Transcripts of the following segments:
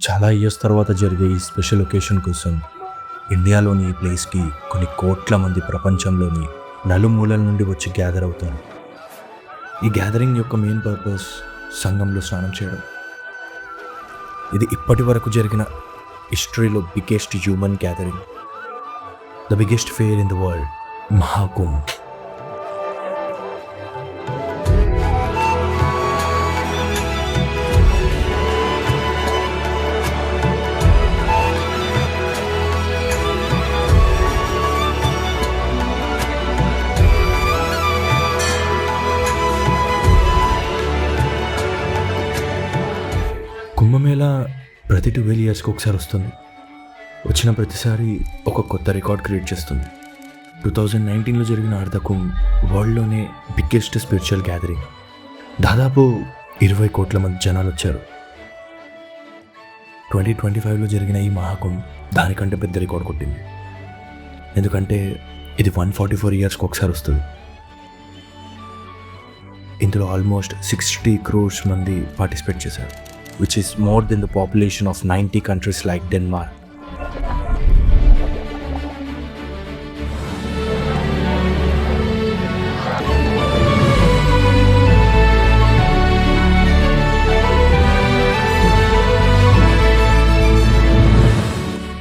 చాలా ఇయర్స్ తర్వాత జరిగే ఈ స్పెషల్ ఒకేషన్ కోసం ఇండియాలోని ఈ ప్లేస్కి కొన్ని కోట్ల మంది ప్రపంచంలోని నలుమూలల నుండి వచ్చి గ్యాదర్ అవుతారు. ఈ గ్యాదరింగ్ యొక్క మెయిన్ పర్పస్ సంగంలో స్నానం చేయడం. ఇది ఇప్పటి వరకు జరిగిన హిస్టరీలో biggest human gathering, the biggest fair in the world, Mahakumbh. Kumbh Mela ప్రతి 12 yearsకి ఒకసారి వస్తుంది. వచ్చిన ప్రతిసారి ఒక కొత్త రికార్డ్ క్రియేట్ చేస్తుంది. 2019లో జరిగిన అర్ధకుంభ్ వరల్డ్లోనే బిగ్గెస్ట్ స్పిరిచువల్ గ్యాదరింగ్. దాదాపు 20 కోట్ల మంది జనాలు వచ్చారు. 2025లో జరిగిన ఈ మహాకుంభ్ దానికంటే పెద్ద రికార్డ్ కొట్టింది. ఎందుకంటే ఇది 144 yearsకి ఒకసారి వస్తుంది. ఇందులో ఆల్మోస్ట్ 60 crores మంది పార్టిసిపేట్ చేశారు, which is more than the population of 90 countries like Denmark.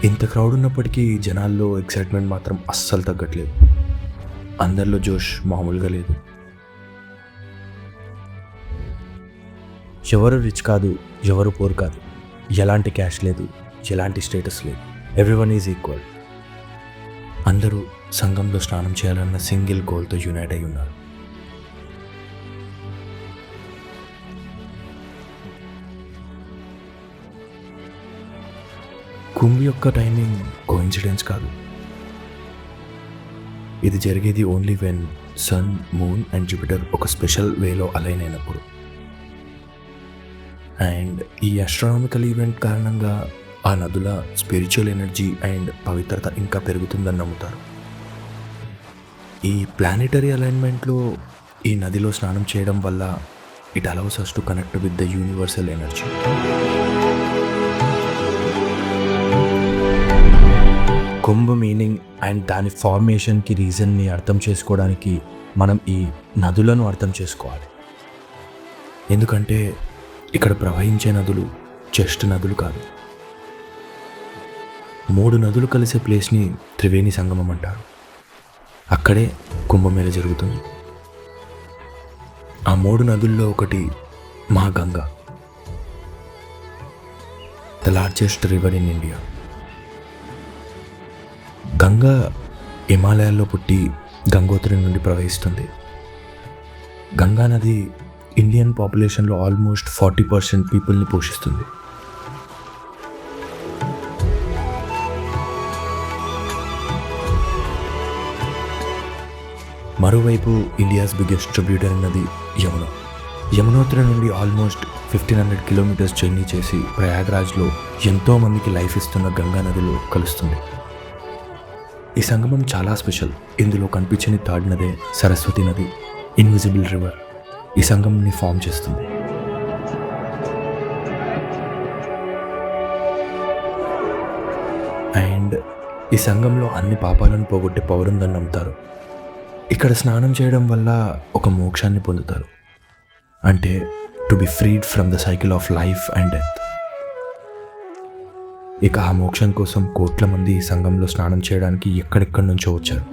ఇంత క్రౌడ్ ఉన్నప్పటికీ జనాల్లో ఎక్సైట్మెంట్ మాత్రం అస్సలు తగ్గట్లేదు. అందరిలో జోష్ మామూలుగా లేదు. ఎవరు రిచ్ కాదు, ఎవరు పూర్ కాదు, ఎలాంటి క్యాష్ లేదు, ఎలాంటి స్టేటస్ లేదు. Everyone is equal. అందరూ సంఘంలో స్నానం చేయాలన్న సింగిల్ గోల్తో యునైట్ అయి ఉన్నారు. కుంభ్ యొక్క టైమింగ్ కోఇన్సిడెన్స్ కాదు. ఇది జరిగేది only when sun, moon and Jupiter ఒక స్పెషల్ వేలో అలైన్ అయినప్పుడు. అండ్ ఈ ఆస్ట్రానామికల్ ఈవెంట్ కారణంగా ఆ నదుల స్పిరిచువల్ ఎనర్జీ అండ్ పవిత్రత ఇంకా పెరుగుతుందని నమ్ముతారు. ఈ ప్లానెటరీ అలైన్మెంట్లో ఈ నదిలో స్నానం చేయడం వల్ల it allows us to connect with the universal energy. Kumbh meaning and దాని ఫార్మేషన్కి రీజన్ని అర్థం చేసుకోవడానికి మనం ఈ నదులను అర్థం చేసుకోవాలి. ఎందుకంటే ఇక్కడ ప్రవహించే నదులు జస్ట్ నదులు కాదు. 3 నదులు కలిసే ప్లేస్ని త్రివేణి సంగమం అంటారు. అక్కడే కుంభమేళ జరుగుతుంది. ఆ 3 నదుల్లో ఒకటి మా Ganga, the largest river in India. Ganga హిమాలయాల్లో పుట్టి గంగోత్రి నుండి ప్రవహిస్తుంది. గంగా నది ఇండియన్ పాపులేషన్లో ఆల్మోస్ట్ 40% పీపుల్ని పోషిస్తుంది. మరోవైపు ఇండియాస్ బిగ్గెస్ట్ ట్రిబ్యూటరీ నది యమున. యమునోత్రి నుండి ఆల్మోస్ట్ 1500 kilometers జర్నీ చేసి ప్రయాగ్రాజ్లో ఎంతోమందికి లైఫ్ ఇస్తున్న గంగా నదిలో కలుస్తుంది. ఈ సంగమం చాలా స్పెషల్. ఇందులో కనిపించని థర్డ్ నదే సరస్వతి నది, ఇన్విజిబుల్ రివర్, ఈ సంగమంని ఫామ్ చేస్తుంది. అండ్ ఈ సంఘంలో అన్ని పాపాలను పోగొట్టే పవర్ ఉందని నమ్ముతారు. ఇక్కడ స్నానం చేయడం వల్ల ఒక మోక్షాన్ని పొందుతారు, అంటే to be ఫ్రీడ్ from the cycle of life and death. ఇక ఆ మోక్షం కోసం కోట్ల మంది ఈ సంఘంలో స్నానం చేయడానికి ఎక్కడెక్కడి నుంచో వచ్చారు.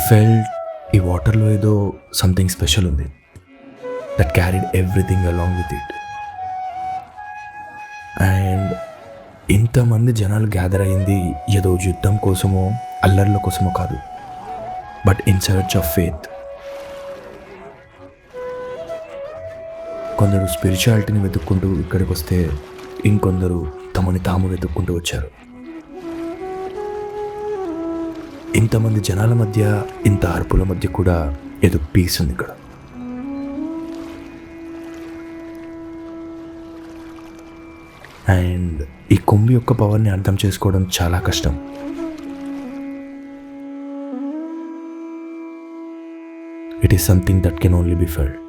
ఫెల్ట్ ఈ వాటర్లో ఏదో సంథింగ్ స్పెషల్ ఉంది, that carried everything along with it. And ఇంతమంది జనాలు గ్యాదర్ అయింది ఏదో యుద్ధం కోసమో అల్లర్ల కోసమో కాదు, but in search of faith. కొందరు స్పిరిచువాలిటీని వెతుక్కుంటూ ఇక్కడికి వస్తే, ఇంకొందరు తమని తాము వెతుక్కుంటూ వచ్చారు. ఇంతమంది జనాల మధ్య, ఇంత అరుపుల మధ్య కూడా ఏదో పీస్ ఉంది ఇక్కడ. అండ్ ఈ కొమ్ము యొక్క పవర్ని అర్థం చేసుకోవడం చాలా కష్టం. It is something that can only be felt.